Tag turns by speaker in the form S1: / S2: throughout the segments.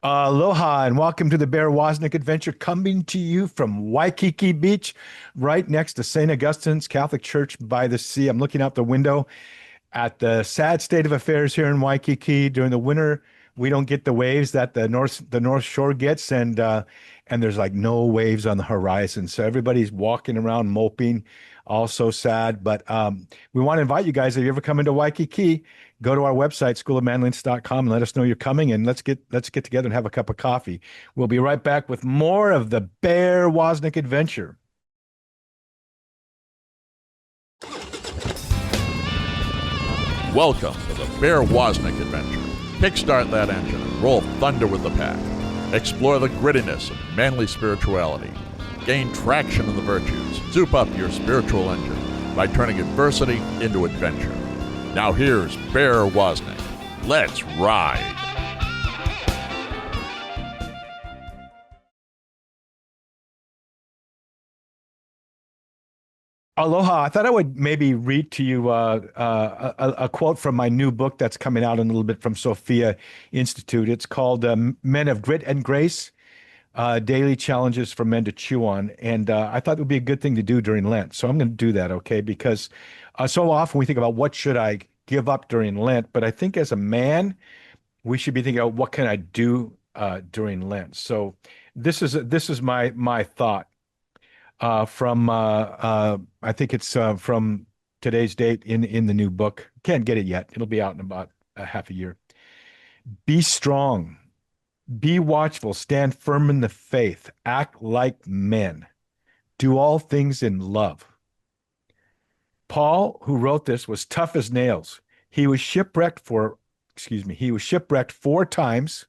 S1: Aloha and welcome to the Bear Woznick Adventure, coming to you from Waikiki Beach, right next to St. Augustine's Catholic Church by the sea. I'm looking out the window at the sad state of affairs here in Waikiki. During the winter, we don't get the waves that the North Shore gets, and there's like no waves on the horizon. So everybody's walking around moping, all so sad. But we want to invite you guys. If you ever come into Waikiki, go to our website, schoolofmanliness.com, and let us know you're coming, and let's get together and have a cup of coffee. We'll be right back with more of the Bear Woznick Adventure.
S2: Welcome to the Bear Woznick Adventure. Kickstart that engine and roll thunder with the pack. Explore the grittiness of manly spirituality. Gain traction in the virtues. Soup up your spiritual engine by turning adversity into adventure. Now here's Bear Woznick. Let's ride.
S1: Aloha. I thought I would maybe read to you a quote from my new book that's coming out in a little bit from Sophia Institute. It's called Men of Grit and Grace, Daily Challenges for Men to Chew On. And I thought it would be a good thing to do during Lent. So I'm going to do that, okay? Because so often we think about what should I give up during Lent, but I think as a man, we should be thinking about what can I do during Lent. So this is my thought from I think it's from today's date in the new book. Can't get it yet. It'll be out in about a half a year. Be strong, be watchful, stand firm in the faith, act like men, do all things in love. Paul, who wrote this, was tough as nails. He was shipwrecked 4 times.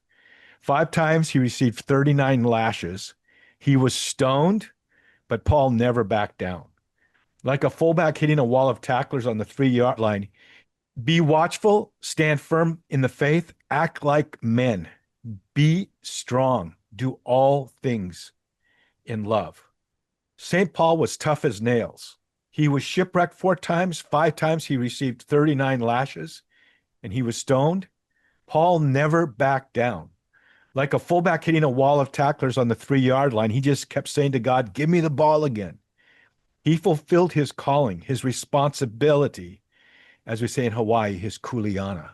S1: 5 times he received 39 lashes. He was stoned, but Paul never backed down. Like a fullback hitting a wall of tacklers on the 3-yard line, be watchful, stand firm in the faith, act like men, be strong, do all things in love. St. Paul was tough as nails. He was shipwrecked 4 times. 5 times he received 39 lashes, and he was stoned. Paul never backed down. Like a fullback hitting a wall of tacklers on the 3-yard line, he just kept saying to God, give me the ball again. He fulfilled his calling, his responsibility, as we say in Hawaii, his kuleana.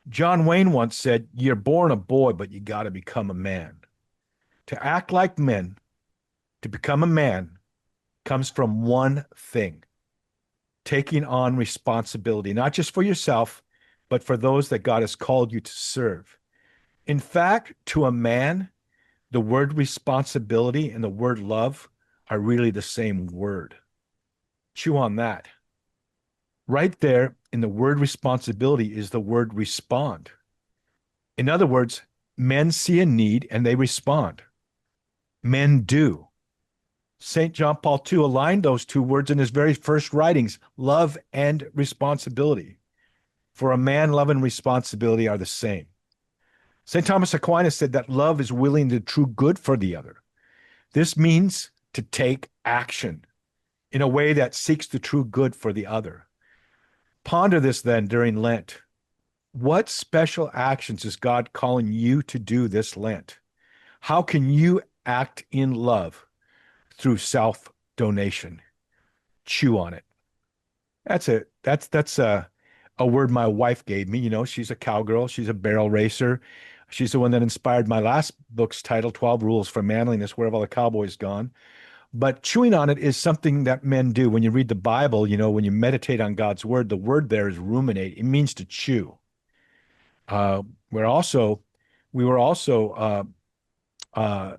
S1: John Wayne once said, you're born a boy, but you got to become a man. To act like men, to become a man, comes from one thing: taking on responsibility, not just for yourself, but for those that God has called you to serve. In fact, to a man, the word responsibility and the word love are really the same word. Chew on that. Right there in the word responsibility is the word respond. In other words, men see a need and they respond. Men do. St. John Paul II aligned those two words in his very first writings, love and responsibility. For a man, love and responsibility are the same. St. Thomas Aquinas said that love is willing the true good for the other. This means to take action in a way that seeks the true good for the other. Ponder this then during Lent. What special actions is God calling you to do this Lent? How can you act in love through self-donation? Chew on it. That's a word my wife gave me. You know, she's a cowgirl. She's a barrel racer. She's the one that inspired my last book's title, 12 Rules for Manliness, Where Have All the Cowboys Gone? But chewing on it is something that men do. When you read the Bible, you know, when you meditate on God's word, the word there is ruminate. It means to chew. Uh, we're also, we were also uh,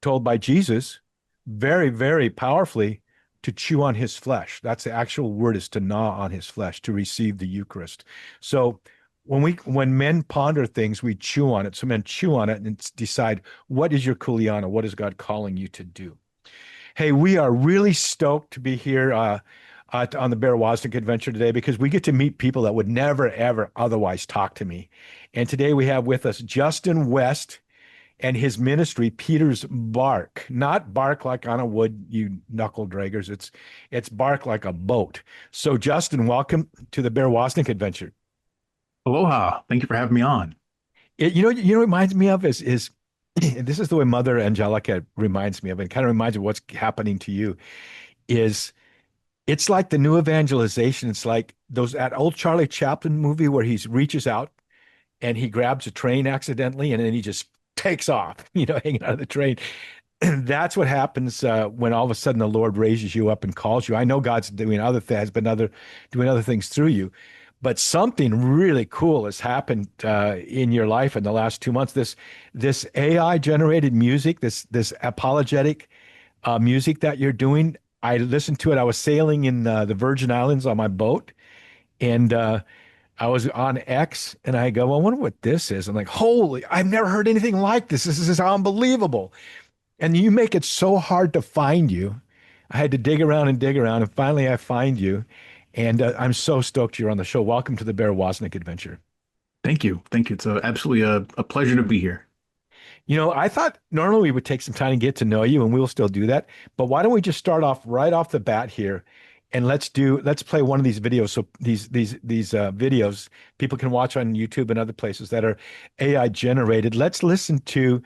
S1: told by Jesus very, very powerfully to chew on his flesh. That's the actual word, is to gnaw on his flesh, to receive the Eucharist. So when men ponder things, we chew on it. So men chew on it and decide, what is your kuleana? What is God calling you to do? Hey, we are really stoked to be here on the Bear Woznick Adventure today, because we get to meet people that would never, ever otherwise talk to me. And today we have with us Justin West and his ministry, Peter's Bark. Not bark like on a wood, you knuckle draggers. It's bark like a boat. So Justin, welcome to the Bear Woznick Adventure.
S3: Aloha. Thank you for having me on.
S1: What it reminds me of is this is the way Mother Angelica reminds me of it. It kind of reminds me of what's happening to you. Is it's like the new evangelization. It's like that old Charlie Chaplin movie where he reaches out and he grabs a train accidentally and then he just takes off, hanging out of the train. That's what happens when all of a sudden the Lord raises you up and calls you. I know God's doing other things, has been doing other things through you, but something really cool has happened in your life in the last 2 months. This AI generated music, this apologetic music that you're doing. I listened to it. I was sailing in the Virgin Islands on my boat, and I was on X, and I go, well, I wonder what this is. I'm like, holy, I've never heard anything like this. This is unbelievable. And you make it so hard to find you. I had to dig around, and finally I find you. And I'm so stoked you're on the show. Welcome to the Bear Woznick adventure.
S3: Thank you. Thank you. It's absolutely a pleasure to be here.
S1: I thought normally we would take some time to get to know you, and we will still do that. But why don't we just start off right off the bat here, and let's play one of these videos. So these videos people can watch on YouTube and other places that are AI generated. Let's listen to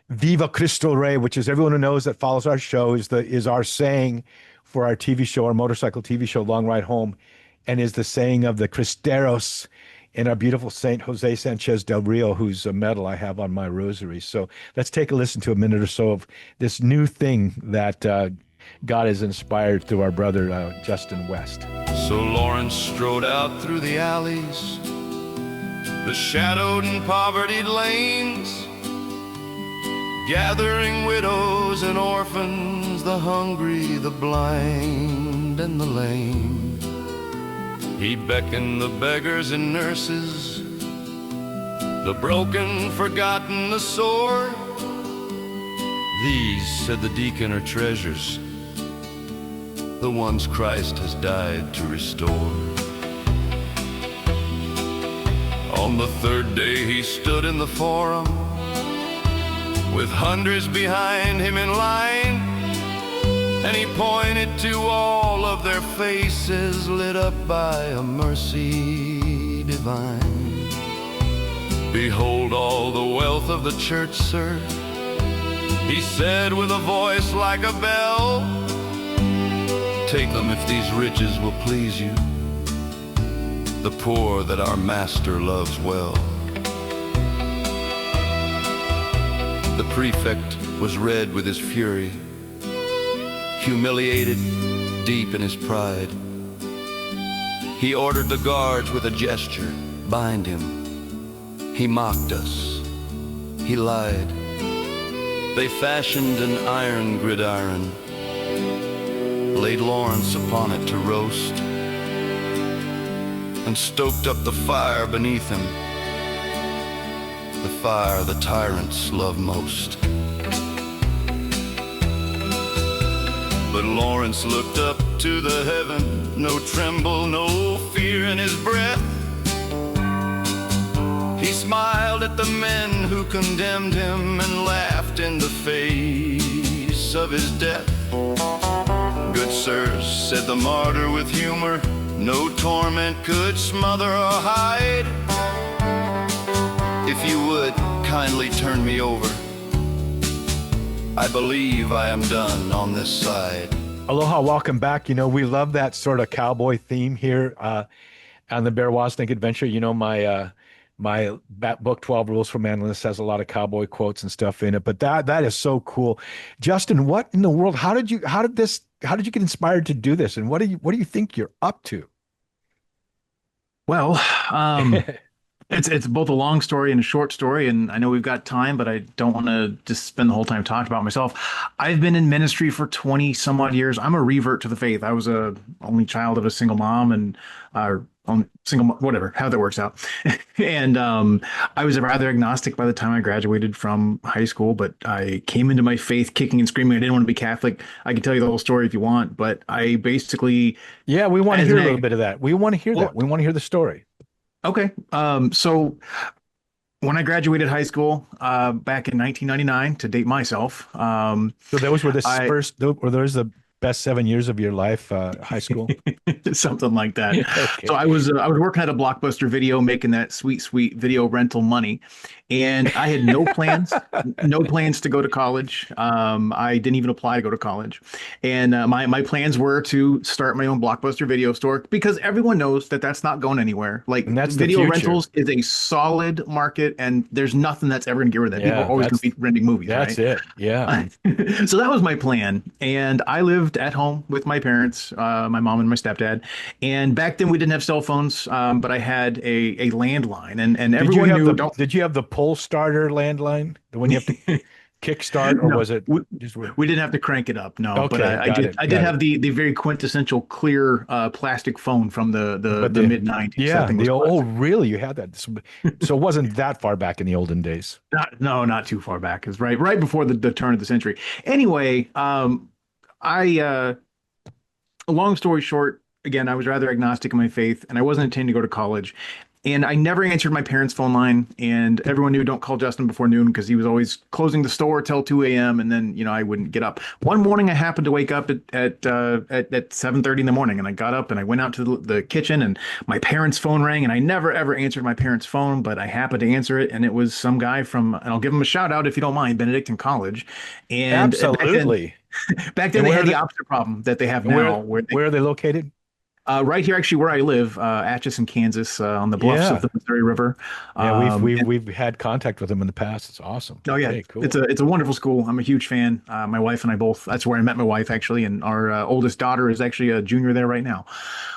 S1: Viva Cristo Rey, which is everyone who knows that follows our show is our saying for our TV show, our motorcycle TV show, Long Ride Home, and is the saying of the Cristeros and our beautiful Saint Jose Sanchez del Rio, whose medal I have on my rosary. So let's take a listen to a minute or so of this new thing that God has inspired through our brother Justin West.
S4: So Lawrence strode out through the alleys, the shadowed and poverty lanes, gathering widows and orphans, the hungry, the blind, and the lame. He beckoned the beggars and nurses, the broken, forgotten, the sore. These, said the deacon, are treasures, the ones Christ has died to restore. On the third day he stood in the forum, with hundreds behind him in line, and he pointed to all of their faces lit up by a mercy divine. Behold all the wealth of the church, sir, he said with a voice like a bell. Take them if these riches will please you, the poor that our master loves well. The prefect was red with his fury, humiliated deep in his pride. He ordered the guards with a gesture, bind him. He mocked us, he lied. They fashioned an iron gridiron, laid Lawrence upon it to roast, and stoked up the fire beneath him, the fire the tyrants love most. But Lawrence looked up to the heaven, no tremble, no fear in his breath. He smiled at the men who condemned him and laughed in the face of his death. Good sirs, said the martyr with humor, no torment could smother or hide. If you would kindly turn me over, I believe I am done on this side.
S1: Aloha, welcome back. We love that sort of cowboy theme here on the Bear Wozniak adventure. My book 12 Rules for Manliness has a lot of cowboy quotes and stuff in it, but that is so cool. Justin, what in the world? How did you get inspired to do this, and what do you think you're up to?
S3: Well, it's both a long story and a short story, and I know we've got time, but I don't want to just spend the whole time talking about myself. I've been in ministry for 20 some odd years. I'm a revert to the faith. I was a only child of a single mom, and whatever, how that works out. And I was rather agnostic by the time I graduated from high school, but I came into my faith kicking and screaming. I didn't want to be Catholic. I can tell you the whole story if you want, but I basically...
S1: Yeah, we want to hear a little bit of that. We want to hear that. We want to hear the story.
S3: Okay. So when I graduated high school back in 1999, to date myself,
S1: so those were the best 7 years of your life, high school?
S3: Something like that.
S1: Okay.
S3: So I was working at a Blockbuster Video, making that sweet video rental money, and I had no plans to go to college. I didn't even apply to go to college, and my plans were to start my own Blockbuster Video store because everyone knows that that's not going anywhere. Like
S1: And that's the
S3: video
S1: future.
S3: rentals is a solid market, and there's nothing that's ever going to get rid of that. People
S1: Yeah,
S3: are always going to be renting movies.
S1: That's
S3: right?
S1: it. Yeah.
S3: So that was my plan. And I lived at home with my parents, my mom and my stepdad. And back then we didn't have cell phones, but I had a landline. And
S1: Did you
S3: everyone
S1: have
S3: knew,
S1: did you have the pull starter landline? The one you have to kickstart, or
S3: No,
S1: was it
S3: we,
S1: just
S3: we didn't have to crank it up. No, but
S1: Okay,
S3: I
S1: got
S3: did
S1: it,
S3: I
S1: got
S3: did
S1: it.
S3: have the very quintessential clear plastic phone from the
S1: But
S3: mid 90s.
S1: Yeah,
S3: That thing was classic.
S1: oh, really? You had that? So it wasn't that far back in the olden days.
S3: Not too far back. It's right before the turn of the century. Anyway, I long story short, again, I was rather agnostic in my faith, and I wasn't intending to go to college. And I never answered my parents' phone line, and everyone knew don't call Justin before noon because he was always closing the store till 2 a.m. and then I wouldn't get up. One morning I happened to wake up at 7:30 in the morning, and I got up and I went out to the kitchen, and my parents' phone rang, and I never ever answered my parents' phone, but I happened to answer it, and it was some guy from, and I'll give him a shout out if you don't mind, Benedictine College. And
S1: Absolutely.
S3: back then
S1: And
S3: they
S1: where
S3: had
S1: are
S3: the
S1: they-
S3: opposite problem that they have
S1: Where,
S3: now,
S1: where are they located?
S3: right here, actually, where I live, Atchison, Kansas, on the bluffs
S1: Yeah.
S3: of the Missouri River.
S1: Yeah, we've
S3: And-
S1: we've had contact with them in the past. It's awesome.
S3: Oh yeah,
S1: Okay, cool.
S3: it's a wonderful school. I'm a huge fan. My wife and I both. That's where I met my wife actually, and our oldest daughter is actually a junior there right now.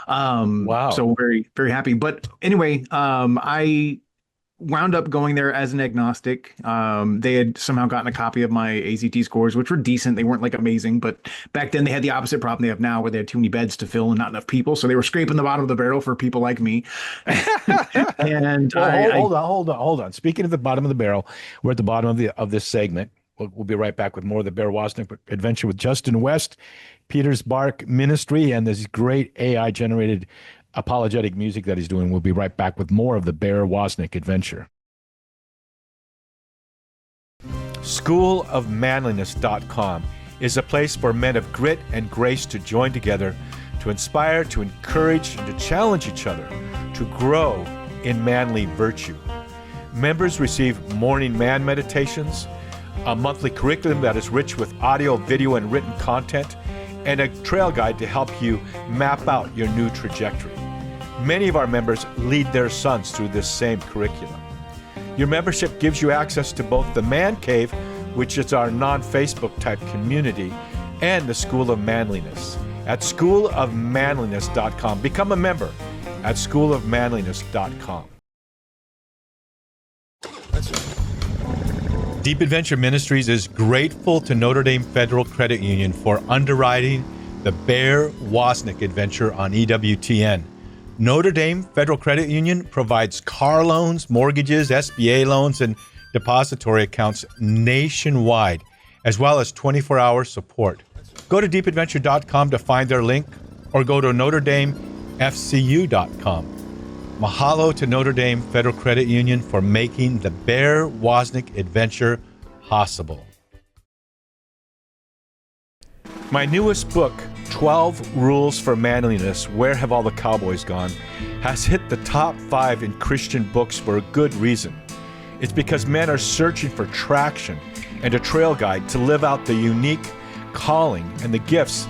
S1: Wow.
S3: So very very happy. But anyway, I wound up going there as an agnostic. They had somehow gotten a copy of my AZT scores, which were decent. They weren't like amazing, but back then they had the opposite problem they have now, where they had too many beds to fill and not enough people. So they were scraping the bottom of the barrel for people like me. And
S1: Well, hold on. Speaking of the bottom of the barrel, we're at the bottom of this segment. We'll be right back with more of the Bear Wozniak adventure with Justin West, Peter's Bark Ministry, and this great AI generated apologetic music that he's doing. We'll be right back with more of the Bear Wozniak adventure. Schoolofmanliness.com is a place for men of grit and grace to join together, to inspire, to encourage, and to challenge each other to grow in manly virtue. Members receive morning man meditations, a monthly curriculum that is rich with audio, video, and written content, and a trail guide to help you map out your new trajectory. Many of our members lead their sons through this same curriculum. Your membership gives you access to both the Man Cave, which is our non-Facebook type community, and the School of Manliness at schoolofmanliness.com. Become a member at schoolofmanliness.com. Deep Adventure Ministries is grateful to Notre Dame Federal Credit Union for underwriting the Bear Wozniak adventure on EWTN. Notre Dame Federal Credit Union provides car loans, mortgages, SBA loans, and depository accounts nationwide, as well as 24-hour support. Go to deepadventure.com to find their link, or go to NotreDameFCU.com. Mahalo to Notre Dame Federal Credit Union for making the Bear Wozniak adventure possible. My newest book, 12 Rules for Manliness, Where Have All the Cowboys Gone?, has hit the top 5 in Christian books for a good reason. It's because men are searching for traction and a trail guide to live out the unique calling and the gifts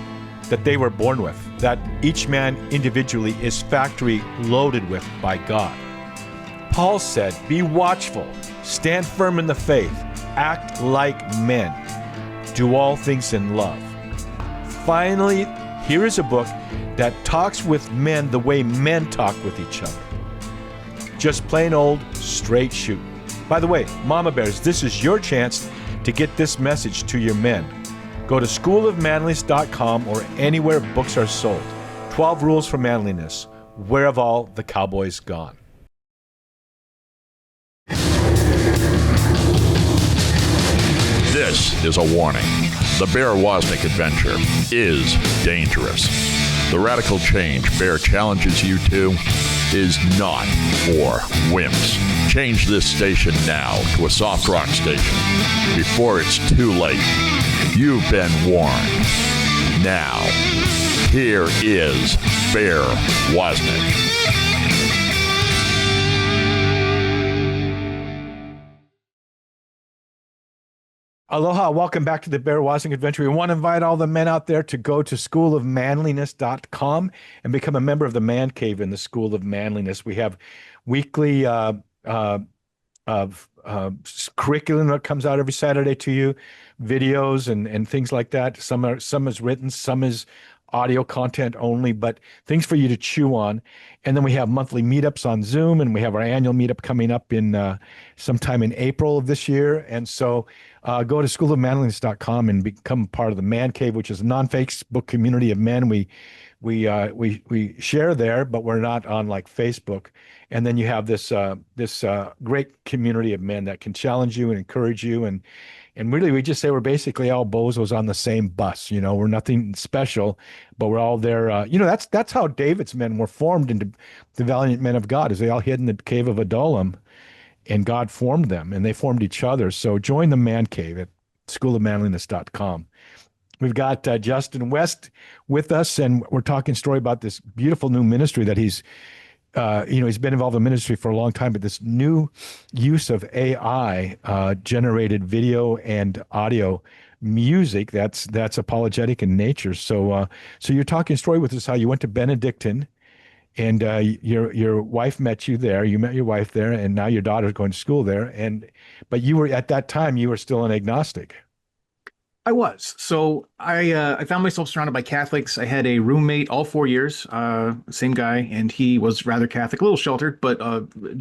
S1: that they were born with, that each man individually is factory loaded with by God. Paul said, "Be watchful, stand firm in the faith, act like men, do all things in love." Finally, here is a book that talks with men the way men talk with each other. Just plain old straight shoot. By the way, Mama Bears, this is your chance to get this message to your men. Go to schoolofmanliness.com or anywhere books are sold. 12 Rules for Manliness. Where have all the cowboys gone?
S2: This is a warning. The Bear Wozniak adventure is dangerous. The radical change Bear challenges you to is not for wimps. Change this station now to a soft rock station before it's too late. You've been warned. Now, here is Bear Woznick.
S1: Aloha, welcome back to the Bear Woznick Adventure. We want to invite all the men out there to go to schoolofmanliness.com and become a member of the Man Cave in the School of Manliness. We have weekly curriculum that comes out every Saturday to you, videos and things like that. Some is written, some is audio content only, but things for you to chew on. And then we have monthly meetups on Zoom, and we have our annual meetup coming up in sometime in April of this year. And so go to schoolofmanliness.com and become part of the Man Cave, which is a non-Facebook community of men. We share there, but we're not on like Facebook. And then you have this great community of men that can challenge you and encourage you, and really we just say we're basically all bozos on the same bus. We're nothing special, but we're all there. That's how David's men were formed into the valiant men of God, is they all hid in the cave of Adullam, and God formed them, and they formed each other. So join the Man Cave at schoolofmanliness.com. We've got Justin West with us, and we're talking story about this beautiful new ministry that he's been involved in ministry for a long time, but this new use of AI generated video and audio music that's apologetic in nature. So you're talking story with us how you went to Benedictine, and your wife met you there. You met your wife there, and now your daughter's going to school there. But you were at that time you were still an agnostic.
S3: I was. So I found myself surrounded by Catholics. I had a roommate all 4 years, same guy, and he was rather Catholic, a little sheltered, but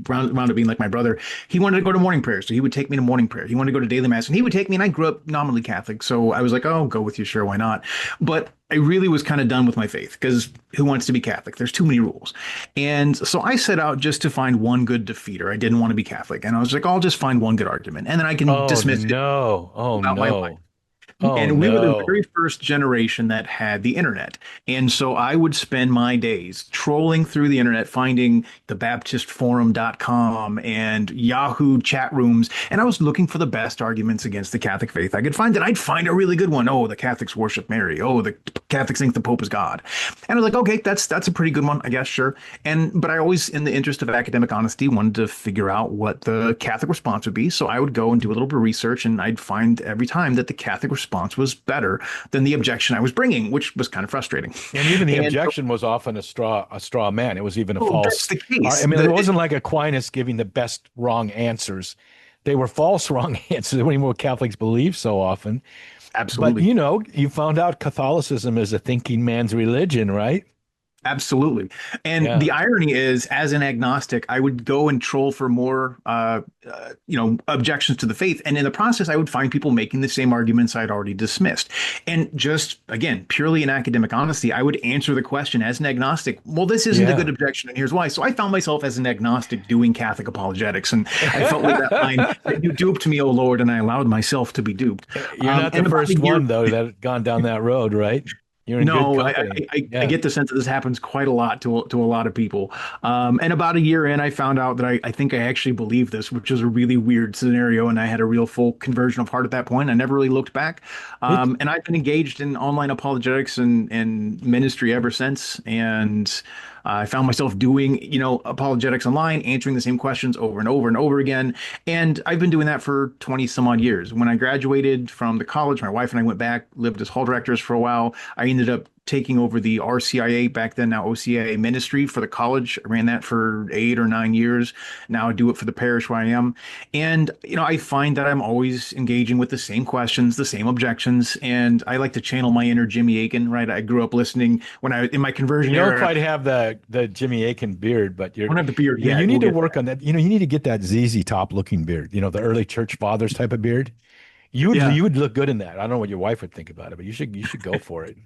S3: round up being like my brother. He wanted to go to morning prayer, so he would take me to morning prayer. He wanted to go to daily mass, and he would take me, and I grew up nominally Catholic, so I was like, oh, I'll go with you, sure, why not? But I really was kind of done with my faith, because who wants to be Catholic? There's too many rules. And so I set out just to find one good defeater. I didn't want to be Catholic, and I was like, I'll just find one good argument, and then I can dismiss it about my life. And we were the very first generation that had the internet. And so I would spend my days trolling through the internet, finding the baptistforum.com and Yahoo chat rooms. And I was looking for the best arguments against the Catholic faith I could find. And I'd find a really good one. Oh, the Catholics worship Mary. Oh, the Catholics think the Pope is God. And I was like, okay, that's a pretty good one, I guess, sure. But I always, in the interest of academic honesty, wanted to figure out what the Catholic response would be. So I would go and do a little bit of research, and I'd find every time that the Catholic response was better than the objection I was bringing, which was kind of frustrating.
S1: And even the objection was often a straw man. It was even a false.
S3: That's the case.
S1: I mean, it wasn't like Aquinas giving the best wrong answers. They were false wrong answers. What even Catholics believe so often.
S3: Absolutely.
S1: But you found out Catholicism is a thinking man's religion, right?
S3: Absolutely. And the irony is, as an agnostic, I would go and troll for more, objections to the faith. And in the process, I would find people making the same arguments I'd already dismissed. And just, again, purely in academic honesty, I would answer the question as an agnostic, well, this isn't a good objection, and here's why. So I found myself as an agnostic doing Catholic apologetics. And I felt like that line, you duped me, O Lord, and I allowed myself to be duped.
S1: You're not the first one, though, that had gone down that road, right? You're in good company.
S3: I get the sense that this happens quite a lot to a lot of people. And about a year in, I found out that I think I actually believe this, which is a really weird scenario. And I had a real full conversion of heart at that point. I never really looked back. And I've been engaged in online apologetics and ministry ever since. And I found myself doing, apologetics online, answering the same questions over and over and over again. And I've been doing that for 20 some odd years. When I graduated from the college, my wife and I went back, lived as hall directors for a while. I ended up taking over the RCIA, back then now OCIA ministry for the college. I ran that for 8 or 9 years. Now I do it for the parish where I am. And, I find that I'm always engaging with the same questions, the same objections. And I like to channel my inner Jimmy Akin, right? I grew up listening when I, in my conversion
S1: You
S3: era.
S1: don't quite have the Jimmy Akin beard, but
S3: I don't have the beard yet.
S1: You need to work on that. You need to get that ZZ Top looking beard, the early church fathers type of beard. You would look good in that. I don't know what your wife would think about it, but you should go for it.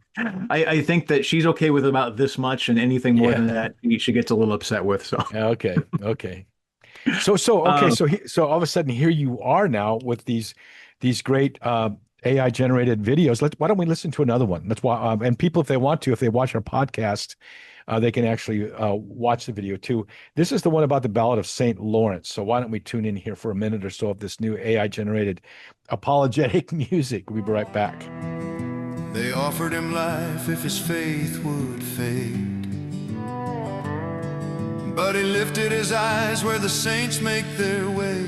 S3: I think that she's okay with about this much, and anything more than that, she gets a little upset with. So
S1: okay. So all of a sudden here you are now with these great AI generated videos. Why don't we listen to another one? That's why and people, if they want to, if they watch our podcast, they can actually watch the video too. This is the one about the Ballad of St. Lawrence. So why don't we tune in here for a minute or so of this new AI generated apologetic music. We'll be right back.
S4: They offered him life if his faith would fade. But he lifted his eyes where the saints make their way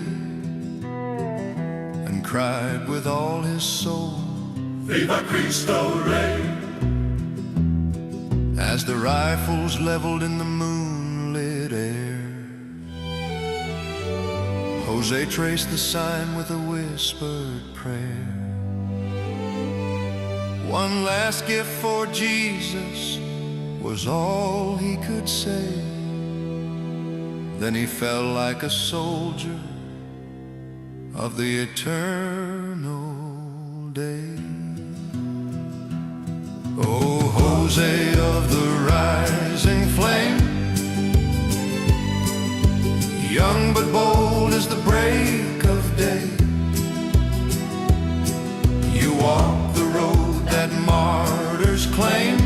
S4: and cried with all his soul, Viva Cristo Rey! As the rifles leveled in the moonlit air, Jose traced the sign with a whispered prayer. One last gift for Jesus was all he could say. Then he fell like a soldier of the eternal day. Oh, Jose of the rising flame, young but bold as the break of day, you walk the road that martyrs claim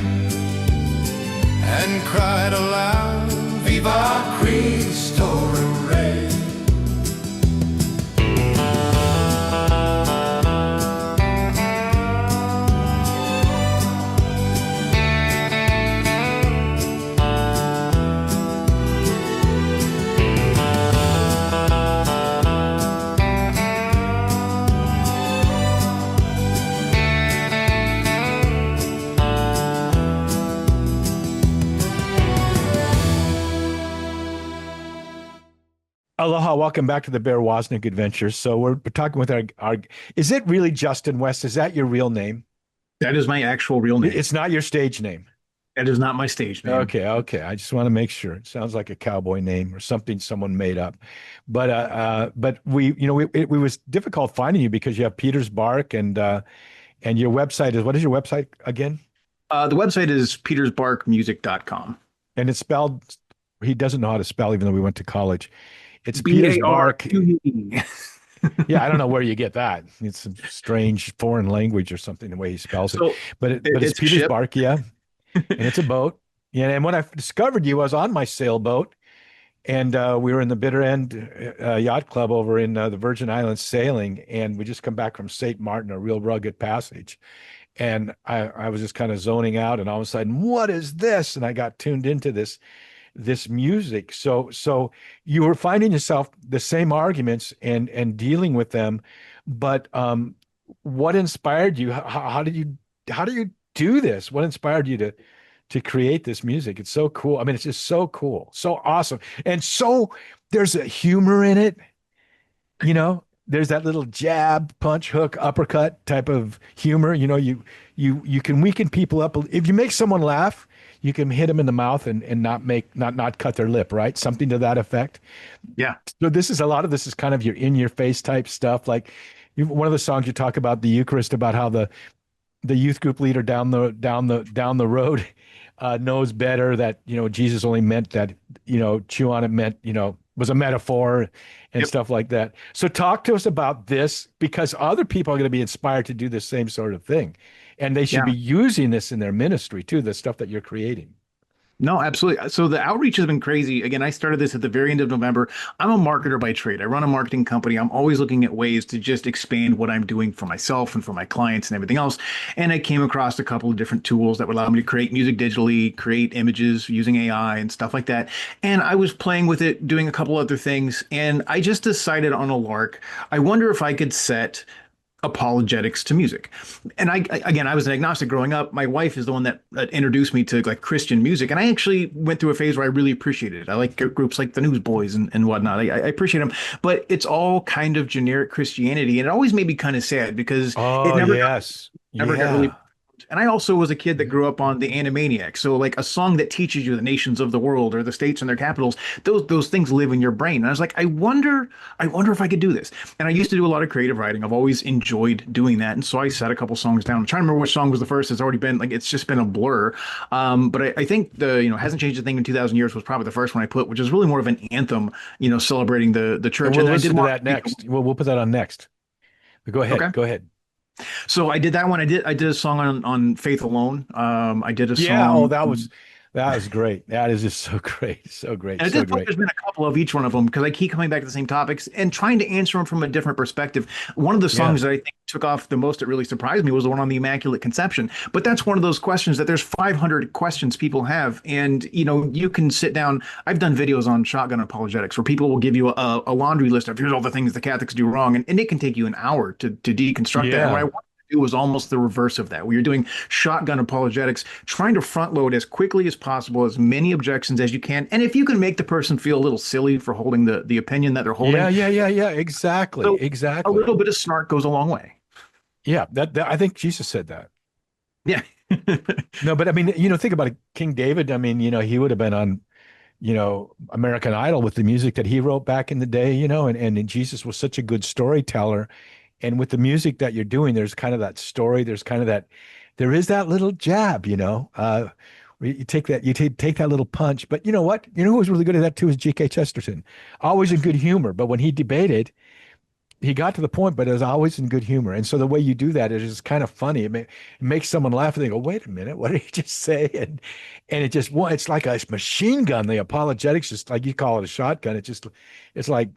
S4: and cried aloud, Viva Cristo Rey!
S1: Aloha, welcome back to the Bear Woznick Adventures. So we're talking with our is it really Justin West? Is that your real name?
S3: That is my actual real name.
S1: It's not your stage name.
S3: That is not my stage name.
S1: Okay. I just want to make sure. It sounds like a cowboy name or something someone made up. But it was difficult finding you because you have Peter's Bark and your website is, what is your website again?
S3: The website is petersbarkmusic.com.
S1: And it's spelled, he doesn't know how to spell even though we went to college. It's Peter's Bark. Yeah, I don't know where you get that. It's a strange foreign language or something, the way he spells it. But it's Peter's Bark, yeah. And it's a boat. Yeah, and when I discovered you, I was on my sailboat, and we were in the Bitter End Yacht Club over in the Virgin Islands sailing, and we just come back from St. Martin, a real rugged passage. And I was just kind of zoning out, and all of a sudden, what is this? And I got tuned into this music. So you were finding yourself the same arguments and dealing with them, but what inspired you? How do you do this? What inspired you to create this music? It's so cool. I mean, it's just so cool, so awesome, and so there's a humor in it. There's that little jab, punch, hook, uppercut type of humor. You can weaken people up if you make someone laugh. You can hit them in the mouth and not cut their lip, right? Something to that effect.
S3: Yeah.
S1: So a lot of this is kind of your in your face type stuff. Like one of the songs you talk about the Eucharist, about how the youth group leader down the road knows better that Jesus only meant that chew on it meant was a metaphor and stuff like that. So talk to us about this, because other people are going to be inspired to do the same sort of thing. And they should be using this in their ministry too, the stuff that you're creating.
S3: No, absolutely. So the outreach has been crazy. Again, I started this at the very end of November. I'm a marketer by trade. I run a marketing company. I'm always looking at ways to just expand what I'm doing for myself and for my clients and everything else. And I came across a couple of different tools that would allow me to create music digitally, create images using AI and stuff like that. And I was playing with it, doing a couple other things. And I just decided on a lark, I wonder if I could set apologetics to music. And I was an agnostic growing up. My wife is the one that introduced me to like Christian music. And I actually went through a phase where I really appreciated it. I like groups like the Newsboys and whatnot. I appreciate them, but it's all kind of generic Christianity. And it always made me kind of sad because it never got really. And I also was a kid that grew up on the Animaniacs. So like a song that teaches you the nations of the world or the states and their capitals, those things live in your brain. And I was like, I wonder if I could do this. And I used to do a lot of creative writing. I've always enjoyed doing that. And so I set a couple songs down. I'm trying to remember which song was the first. It's already been it's just been a blur. But I think Hasn't Changed a Thing in 2,000 Years was probably the first one I put, which is really more of an anthem, celebrating the church.
S1: And we'll listen to that next. We'll put that on next. But go ahead. Okay. Go ahead.
S3: So I did that one. I did a song on Faith Alone. I did a song.
S1: Yeah, that was great. That is just so great. So great.
S3: And
S1: so
S3: great. There's been a couple of each one of them because I keep coming back to the same topics and trying to answer them from a different perspective. One of the songs that I think took off the most that really surprised me was the one on the Immaculate Conception. But that's one of those questions that there's 500 questions people have. And, you can sit down. I've done videos on shotgun apologetics where people will give you a laundry list of here's all the things the Catholics do wrong. And it can take you an hour to deconstruct that. And what I
S1: Yeah.
S3: wanted to do was almost the reverse of that, where you're doing shotgun apologetics, trying to front load as quickly as possible, as many objections as you can. And if you can make the person feel a little silly for holding the opinion that they're holding,
S1: Yeah. Exactly.
S3: so a
S1: Exactly.
S3: little bit of snark goes a long way.
S1: Yeah. That I think Jesus said that.
S3: Yeah.
S1: No, but I mean, think about it. King David, I mean, he would have been on, American Idol with the music that he wrote back in the day, and Jesus was such a good storyteller. And with the music that you're doing, there's kind of that story, there is that little jab, you take that, take that little punch. But you know what? You know who was really good at that too is G.K. Chesterton. Always in good humor. But when he debated, he got to the point, but it was always in good humor. And so the way you do that is just kind of funny. It makes someone laugh and they go, wait a minute, what did he just say? And it's like a machine gun. The apologetics, just like you call it a shotgun. It's like,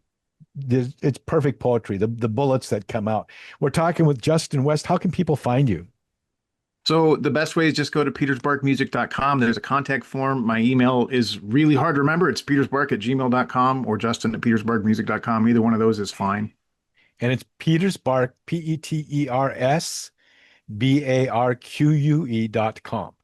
S1: it's perfect poetry. The bullets that come out. We're talking with Justin West. How can people find you?
S3: So the best way is just go to petersbarkmusic.com. There's a contact form. My email is really hard to remember. It's petersbark@gmail.com or justin@petersbarkmusic.com. Either one of those is fine.
S1: And it's Peters Bark, PetersBarque.com.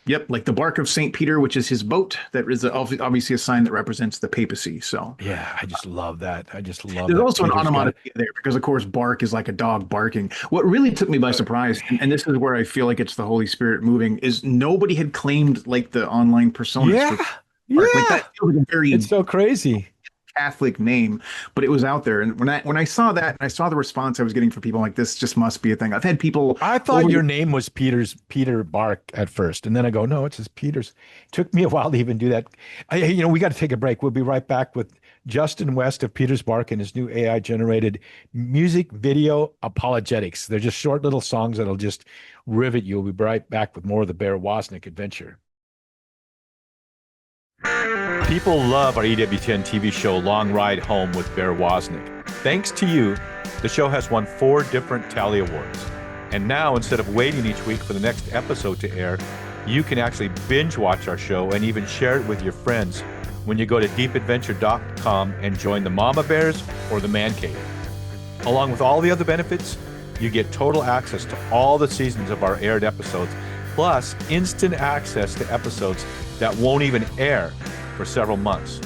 S3: Yep, like the bark of St. Peter, which is his boat. That is obviously a sign that represents the papacy. So
S1: Yeah, I just love that. I just love
S3: there's
S1: that.
S3: also an
S1: Peter's got it.
S3: onomatopoeia there because, of course, bark is like a dog barking. What really took me by surprise, and this is where I feel like it's the Holy Spirit moving, is nobody had claimed like the online personas
S1: Yeah,
S3: for bark. Like
S1: yeah.
S3: that feels like a very
S1: It's so crazy.
S3: Catholic name, but it was out there. And when I saw that, and I saw the response I was getting from people, like, this just must be a thing. I've had people
S1: I thought
S3: over
S1: your name was Peter Bark at first, and then I go, no, it's just Peters. Took me a while to even do that. We got to take a break. We'll be right back with Justin West of Peters Bark and his new AI generated music video apologetics. They're just short little songs that'll just rivet you. We'll be right back with more of the Bear Woznick adventure. People love our EWTN TV show, Long Ride Home with Bear Woznick. Thanks to you, the show has won 4 different Tally Awards. And now, instead of waiting each week for the next episode to air, you can actually binge watch our show and even share it with your friends when you go to deepadventure.com and join the Mama Bears or the Man Cave. Along with all the other benefits, you get total access to all the seasons of our aired episodes, plus instant access to episodes that won't even air for several months.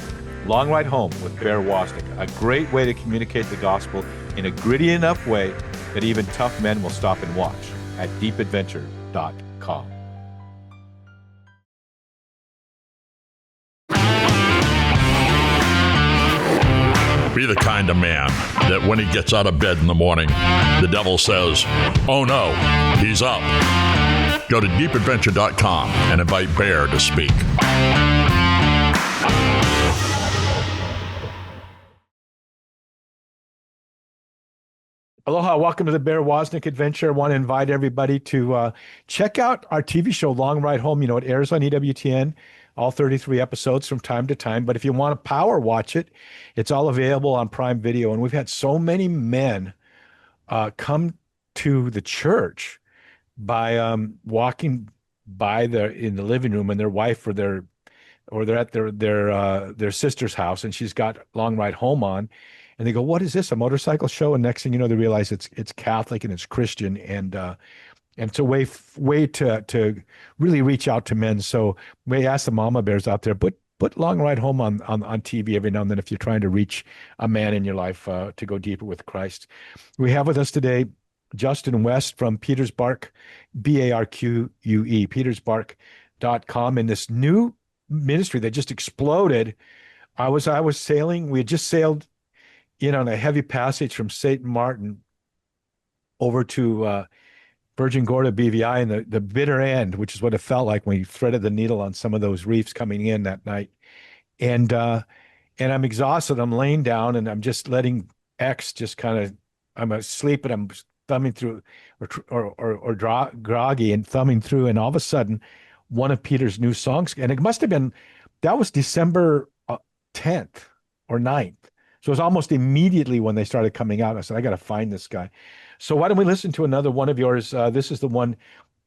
S1: Long Ride Home with Bear Woznick, a great way to communicate the gospel in a gritty enough way that even tough men will stop and watch at deepadventure.com.
S2: Be the kind of man that when he gets out of bed in the morning, the devil says, oh no, he's up. Go to deepadventure.com and invite Bear to speak.
S1: Aloha, welcome to the Bear Woznick Adventure. I want to invite everybody to check out our TV show, Long Ride Home. It airs on EWTN, all 33 episodes from time to time. But if you want to power watch it, it's all available on Prime Video. And we've had so many men come to the church by walking by in the living room, and their wife or they're at their sister's house, and she's got Long Ride Home on. And they go, what is this, a motorcycle show? And next thing you know, they realize it's Catholic and it's Christian, and it's a way to really reach out to men. So we ask the mama bears out there, put Long Ride Home on TV every now and then if you're trying to reach a man in your life to go deeper with Christ. We have with us today Justin West from Peters Bark, Barque, petersbark.com, and this new ministry that just exploded. I was sailing. We had just sailed in on a heavy passage from St. Martin over to Virgin Gorda BVI, and the bitter end, which is what it felt like when we threaded the needle on some of those reefs coming in that night. And I'm exhausted. I'm laying down and I'm just letting X just kind of, I'm asleep and I'm thumbing through or groggy and thumbing through. And all of a sudden, one of Peter's new songs, and it must have been, that was December 10th or 9th. So it's almost immediately when they started coming out, I said, I got to find this guy. So why don't we listen to another one of yours? This is the one,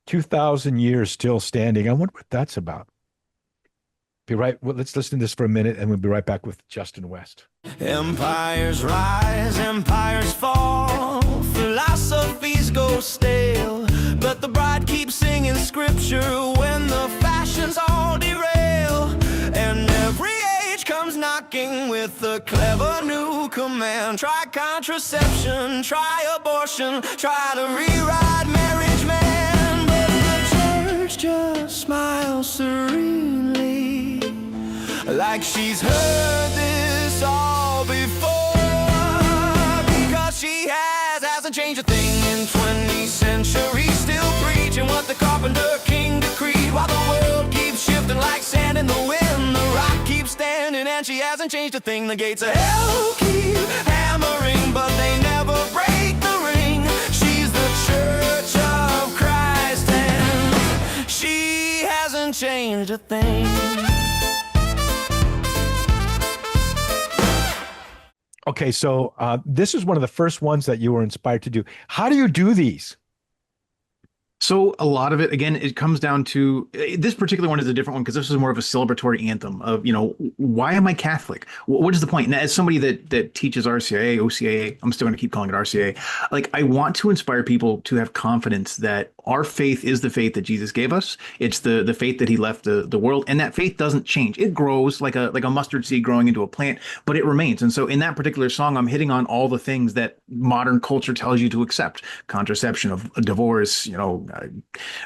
S1: 2000 Years Still Standing. I wonder what that's about. Be right. Well, let's listen to this for a minute and we'll be right back with Justin West.
S5: Empires rise, empires fall, philosophies go stale, but the bride keeps singing scripture when the fashions all derail, and every age comes knocking with a clever new command. Try contraception, try abortion, try to rewrite marriage, man, but the church just smiles serenely, like she's heard this all before, because she hasn't changed a thing in 20 centuries, still preaching what the carpenter king decreed, while the world keeps shifting like sand in the wind, the rock keeps standing and she hasn't changed a thing. The gates of hell keep hammering, but they never break the ring. She's the Church of Christ and she hasn't changed a thing.
S1: Okay, so this is one of the first ones that you were inspired to do. How do you do these?
S3: So a lot of it, again, it comes down to this particular one is a different one because this is more of a celebratory anthem of, why am I Catholic? What is the point? And as somebody that teaches RCIA, OCAA, I'm still going to keep calling it RCA. Like, I want to inspire people to have confidence that our faith is the faith that Jesus gave us. It's the faith that he left the world, and that faith doesn't change. It grows like a mustard seed growing into a plant, but it remains. And so in that particular song, I'm hitting on all the things that modern culture tells you to accept: contraception, of divorce,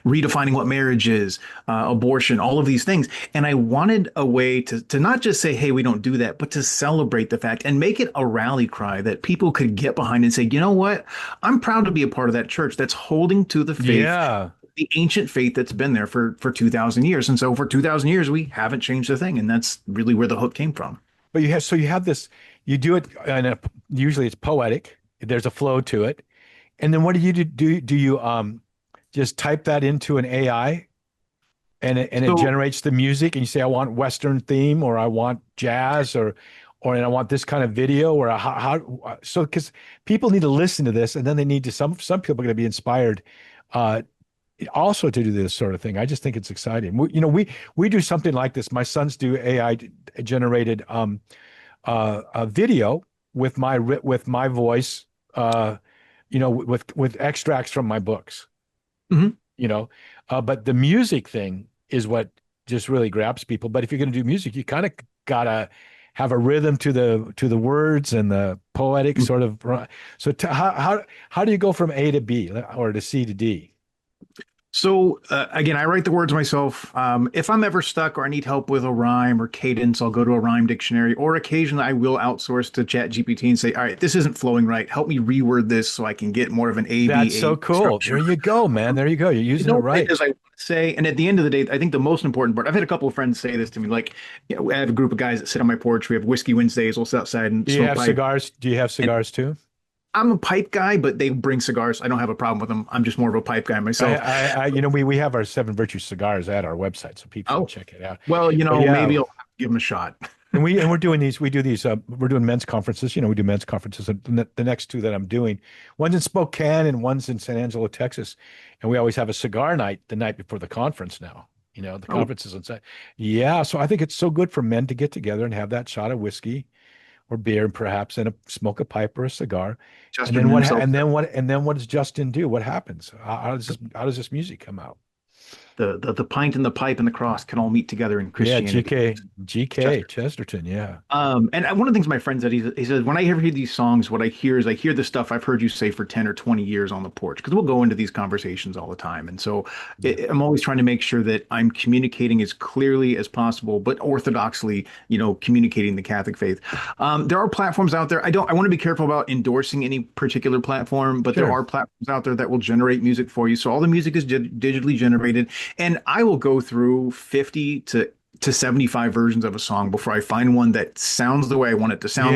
S3: redefining what marriage is, abortion, all of these things. And I wanted a way to not just say, hey, we don't do that, but to celebrate the fact and make it a rally cry that people could get behind and say, you know what? I'm proud to be a part of that church that's holding to the faith, the ancient faith that's been there for 2,000 years. And so for 2,000 years, we haven't changed a thing. And that's really where the hook came from.
S1: But you have this, you do it, and usually it's poetic. There's a flow to it. And then what do you do? Do you just type that into an AI and it generates the music, and you say, I want Western theme, or I want jazz, or and I want this kind of video, or so, because people need to listen to this, and then they need to, some people are going to be inspired also to do this sort of thing. I just think it's exciting. We do something like this. My sons do AI generated a video with my voice, with extracts from my books. But the music thing is what just really grabs people. But if you're going to do music, you kind of gotta have a rhythm to the words and the poetic sort of. So how do you go from A to B or to C to D?
S3: So again, I write the words myself. If I'm ever stuck or I need help with a rhyme or cadence, I'll go to a rhyme dictionary, or occasionally I will outsource to ChatGPT and say, all right, this isn't flowing right. Help me reword this so I can get more of an A,
S1: That's
S3: B,
S1: so
S3: A
S1: cool.
S3: structure.
S1: There you go, man. There you go. You're using it right.
S3: As I say, and at the end of the day, I think the most important part, I've had a couple of friends say this to me, like, I have a group of guys that sit on my porch. We have Whiskey Wednesdays. We'll sit outside and
S1: Do you have cigars? Do you have cigars too?
S3: I'm a pipe guy, but they bring cigars. I don't have a problem with them. I'm just more of a pipe guy myself.
S1: We have our 7 Virtues cigars at our website, so people can check it out.
S3: Well, maybe I'll give them a shot.
S1: And we're doing these. We're doing men's conferences. We do men's conferences. And the next 2 that I'm doing, one's in Spokane and one's in San Angelo, Texas. And we always have a cigar night the night before the conference now. The conference is inside. Yeah. So I think it's so good for men to get together and have that shot of whiskey or beer, perhaps, and smoke a pipe or a cigar. And then what does Justin do? What happens? How does this music come out?
S3: The pint and the pipe and the cross can all meet together in Christianity.
S1: Yeah, GK Chesterton, yeah.
S3: And one of the things my friend said, he says, when I hear these songs, what I hear is the stuff I've heard you say for 10 or 20 years on the porch, because we'll go into these conversations all the time. And so I'm always trying to make sure that I'm communicating as clearly as possible, but orthodoxly, communicating the Catholic faith. There are platforms out there. I want to be careful about endorsing any particular platform, but there are platforms out there that will generate music for you. So all the music is digitally generated. And I will go through 50 to 75 versions of a song before I find one that sounds the way I want it to sound.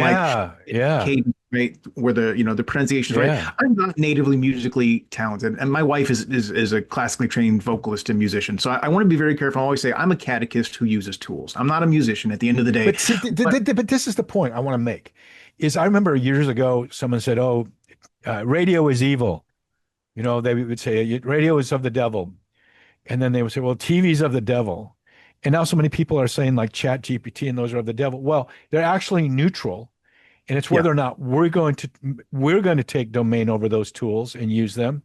S3: Cadence, right, where the pronunciation is right. I'm not natively musically talented, and my wife is a classically trained vocalist and musician. So I want to be very careful. I always say I'm a catechist who uses tools. I'm not a musician at the end of the day.
S1: But this is the point I want to make. is I remember years ago, someone said, oh, radio is evil. They would say radio is of the devil. And then they would say, well, TV's of the devil. And now so many people are saying like Chat GPT and those are of the devil. Well, they're actually neutral. And it's whether or not we're going to take domain over those tools and use them,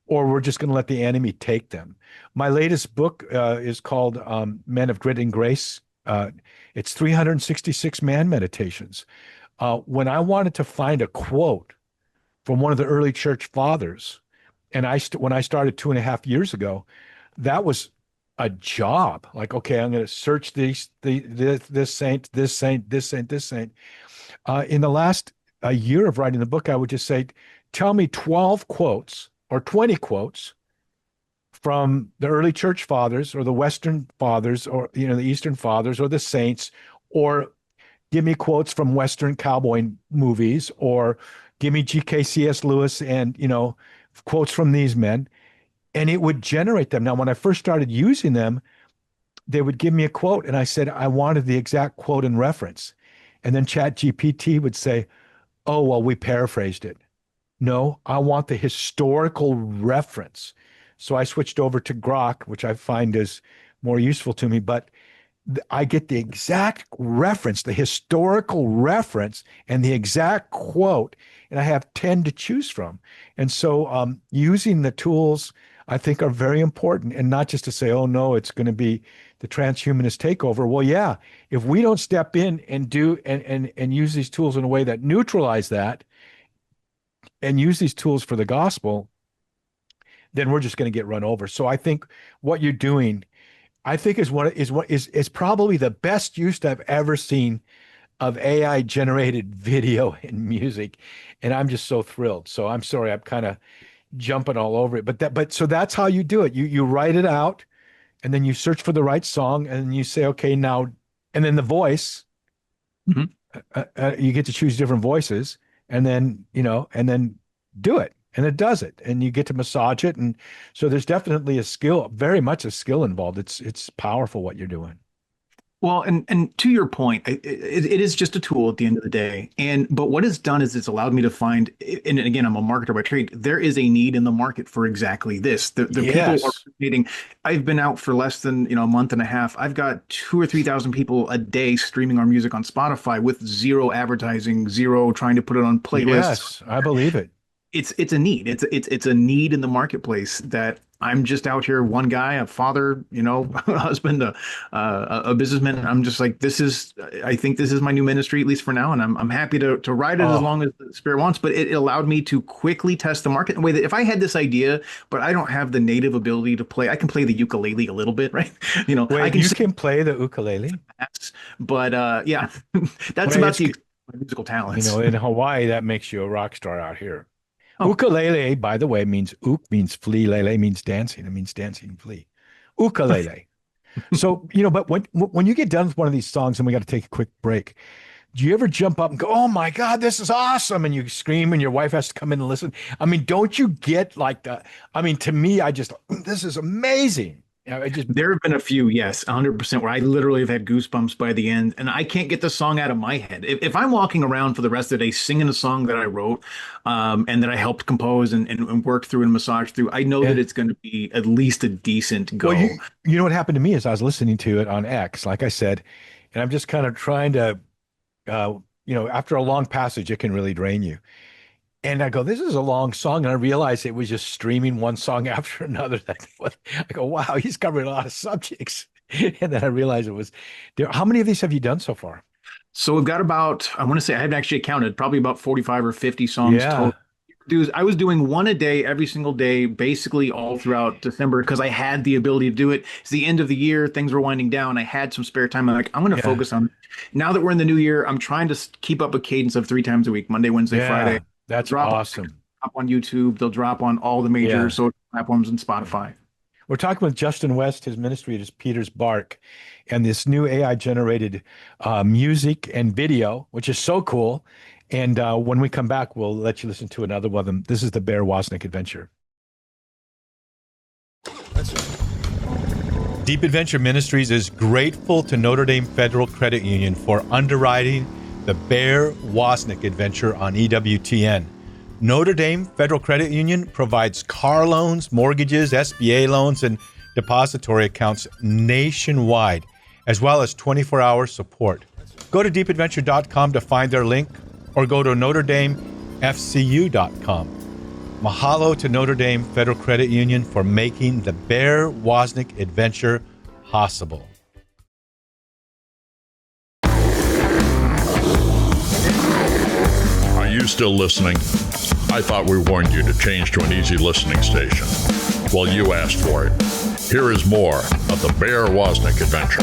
S1: or we're just going to let the enemy take them. My latest book is called Men of Grit and Grace. It's 366 man meditations. When I wanted to find a quote from one of the early church fathers, and when I started 2.5 years ago, that was a job. Like, okay, I'm going to search this saint, this saint, this saint, this saint. In the last a year of writing the book, I would just say, tell me 12 quotes or 20 quotes from the early church fathers or the Western fathers or the Eastern fathers or the saints, or give me quotes from Western cowboy movies, or give me G.K.C.S. Lewis and quotes from these men, and it would generate them. Now, when I first started using them, they would give me a quote, and I said I wanted the exact quote and reference, and then Chat GPT would say, "Oh, well, we paraphrased it." No, I want the historical reference. So I switched over to Grok, which I find is more useful to me, but I get the exact reference, the historical reference, and the exact quote, and I have 10 to choose from. And so using the tools, I think, are very important, and not just to say, oh, no, it's going to be the transhumanist takeover. Well, yeah, if we don't step in and do and use these tools in a way that neutralize that and use these tools for the gospel, then we're just going to get run over. So I think what you're doing, I think is probably the best use I've ever seen of AI generated video and music, and I'm just so thrilled. So I'm sorry, I'm kind of jumping all over it, but so that's how you do it. You write it out, and then you search for the right song, and you say, okay, now, and then the voice, you get to choose different voices, and then and then do it. And it does it, and you get to massage it. And so there's definitely a skill, very much a skill involved. It's powerful what you're doing.
S3: Well, and to your point, it is just a tool at the end of the day. But what it's done is it's allowed me to find, and again, I'm a marketer by trade. There is a need in the market for exactly this. The
S1: Yes.
S3: people are creating. I've been out for less than a month and a half. I've got 2,000 or 3,000 people a day streaming our music on Spotify with zero advertising, zero trying to put it on playlists.
S1: Yes, I believe it.
S3: It's a need. It's a need in the marketplace that I'm just out here, one guy, a father, a husband, a businessman. I'm just like, I think this is my new ministry, at least for now. And I'm happy to ride it as long as the Spirit wants. But it allowed me to quickly test the market in a way that if I had this idea, but I don't have the native ability to play, I can play the ukulele a little bit, right?
S1: Wait,
S3: I
S1: can play the ukulele?
S3: But yeah, that's about the musical talents.
S1: In Hawaii, that makes you a rock star out here.
S3: Oh.
S1: Ukulele, by the way, means means flea, lele means dancing. It means dancing flea. Ukulele. So, but when you get done with one of these songs, and we got to take a quick break, do you ever jump up and go, oh my God, this is awesome? And you scream and your wife has to come in and listen. I mean, don't you get like that? I mean, to me, this is amazing.
S3: There have been a few, yes, 100%, where I literally have had goosebumps by the end, and I can't get the song out of my head. If I'm walking around for the rest of the day singing a song that I wrote and that I helped compose and work through and massage through, I know that it's going to be at least a decent go.
S1: Well, you know what happened to me is I was listening to it on X, like I said, and I'm just kind of trying to, after a long passage, it can really drain you. And I go, this is a long song. And I realized it was just streaming one song after another. I go, wow, he's covering a lot of subjects. And then I realized it was there. How many of these have you done so far?
S3: So we've got about, I want to say, I haven't actually counted, probably about 45 or 50 songs total. I was doing one a day every single day, basically all throughout December, because I had the ability to do it. It's the end of the year. Things were winding down. I had some spare time. I'm like, I'm going to focus on it. Now that we're in the new year, I'm trying to keep up a cadence of 3 times a week, Monday, Wednesday, Friday.
S1: That's awesome.
S3: Drop on YouTube. They'll drop on all the major social platforms and Spotify.
S1: We're talking with Justin West. His ministry is Peter's Bark, and this new AI generated music and video, which is so cool. And when we come back, we'll let you listen to another one of them. This is the Bear Woznick Adventure. That's right. Deep Adventure Ministries is grateful to Notre Dame Federal Credit Union for underwriting The Bear Woznick Adventure on EWTN. Notre Dame Federal Credit Union provides car loans, mortgages, SBA loans, and depository accounts nationwide, as well as 24-hour support. Go to deepadventure.com to find their link, or go to NotreDameFCU.com. Mahalo to Notre Dame Federal Credit Union for making the Bear Woznick Adventure possible.
S2: Are you still listening? I thought we warned you to change to an easy listening station. Well, you asked for it. Here is more of the Bear Woznick Adventure.